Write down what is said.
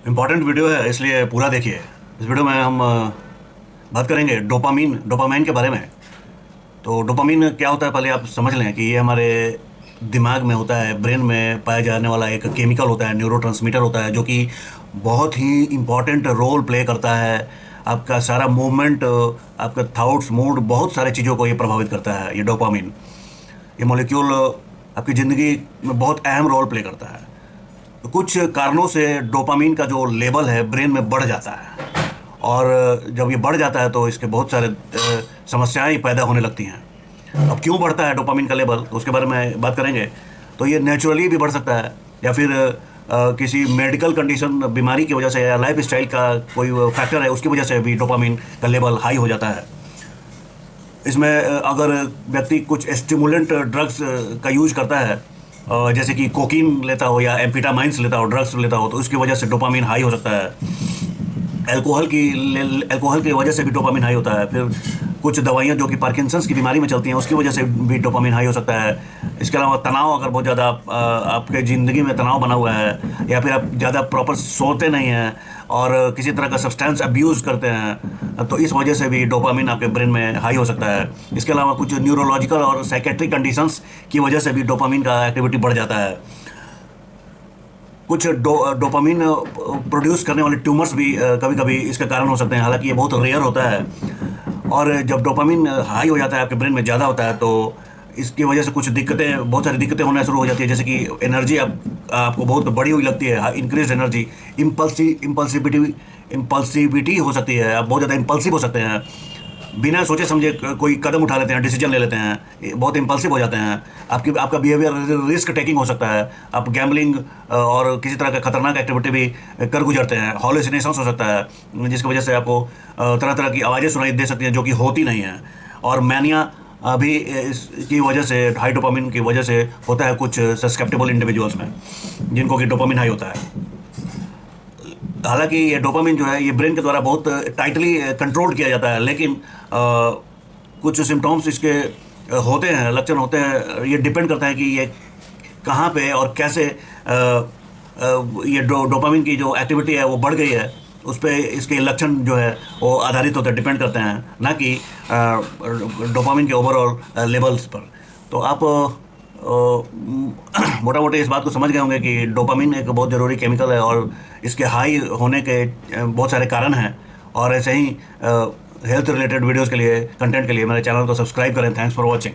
Important video है इसलिए पूरा देखिए। इस वीडियो में हम बात करेंगे डोपामाइन के बारे में। तो डोपामाइन क्या होता है पहले आप समझ लें कि ये हमारे दिमाग में होता है, ब्रेन में पाया जाने वाला एक केमिकल होता है, न्यूरोट्रांसमीटर होता है, जो कि बहुत ही इम्पॉर्टेंट रोल प्ले करता है। आपका सारा मूवमेंट, आपका थाट्स, मूड, बहुत सारे चीज़ों को ये प्रभावित करता है। ये डोपामाइन, ये मॉलिक्यूल आपकी ज़िंदगी में बहुत अहम रोल प्ले करता है। तो कुछ कारणों से डोपामीन का जो लेवल है ब्रेन में बढ़ जाता है, और जब ये बढ़ जाता है तो इसके बहुत सारे समस्याएं पैदा होने लगती हैं। अब क्यों बढ़ता है डोपामीन का लेवल, तो उसके बारे में बात करेंगे। तो ये नेचुरली भी बढ़ सकता है, या फिर किसी मेडिकल कंडीशन, बीमारी की वजह से, या लाइफ स्टाइल का कोई फैक्टर है उसकी वजह से भी डोपामीन का लेवल हाई हो जाता है। इसमें अगर व्यक्ति कुछ स्टिमुलेंट ड्रग्स का यूज करता है, जैसे कि कोकीन लेता हो या एम्फेटामाइंस लेता हो, ड्रग्स लेता हो, तो उसकी वजह से डोपामीन हाई हो सकता है। अल्कोहल की वजह से भी डोपामीन हाई होता है। फिर कुछ दवाइयाँ जो कि पार्किंसंस की बीमारी में चलती हैं, उसकी वजह से भी डोपामीन हाई हो सकता है। इसके अलावा तनाव, अगर बहुत ज़्यादा आपके ज़िंदगी में तनाव बना हुआ है, या फिर आप ज़्यादा प्रॉपर सोते नहीं हैं और किसी तरह का सब्सटेंस अब्यूज़ करते हैं, तो इस वजह से भी डोपामीन आपके ब्रेन में हाई हो सकता है। इसके अलावा कुछ न्यूरोलॉजिकल और साइकेट्रिक कंडीशंस की वजह से भी डोपामीन का एक्टिविटी बढ़ जाता है। कुछ डोपामीन प्रोड्यूस करने वाले ट्यूमर्स भी कभी कभी इसका कारण हो सकते हैं, हालांकि ये बहुत रेयर होता है। और जब डोपामीन हाई हो जाता है, आपके ब्रेन में ज़्यादा होता है, तो इसकी वजह से कुछ दिक्कतें, बहुत सारी दिक्कतें होना शुरू हो जाती है। जैसे कि एनर्जी आपको बहुत बड़ी हुई लगती है, इंक्रीज एनर्जी, इम्पल्सिविटी हो सकती है, आप बहुत ज़्यादा इम्पल्सिव हो सकते हैं, बिना सोचे समझे कोई कदम उठा लेते हैं, डिसीजन ले लेते हैं, बहुत इम्पल्सिव हो जाते हैं। आपका बिहेवियर रिस्क टेकिंग हो सकता है, आप गैम्बलिंग और किसी तरह का खतरनाक एक्टिविटी भी कर गुजरते हैं। हॉलुसिनेशंस हो सकता है, जिसकी वजह से आपको तरह तरह की आवाज़ें सुनाई दे सकती हैं जो कि होती नहीं हैं। और मैनिया भी इसकी वजह से, हाई डोपामिन की वजह से होता है कुछ सस्केप्टेबल इंडिविजुअल्स में, जिनको कि डोपामिन हाई होता है। हालांकि ये डोपामिन जो है, ये ब्रेन के द्वारा बहुत टाइटली कंट्रोल किया जाता है, लेकिन कुछ सिम्टम्स इसके होते हैं, लक्षण होते हैं। ये डिपेंड करता है कि ये कहाँ पे और कैसे ये डोपामिन की जो एक्टिविटी है वो बढ़ गई है, उस पर इसके लक्षण जो है वो आधारित होते हैं, डिपेंड करते हैं, ना कि डोपामिन के ओवरऑल लेवल्स पर। तो आप मोटा मोटी इस बात को समझ गए होंगे कि डोपामिन एक बहुत ज़रूरी केमिकल है, और इसके हाई होने के बहुत सारे कारण हैं। और ऐसे ही हेल्थ रिलेटेड वीडियोस के लिए, कंटेंट के लिए मेरे चैनल को सब्सक्राइब करें। Thanks for watching.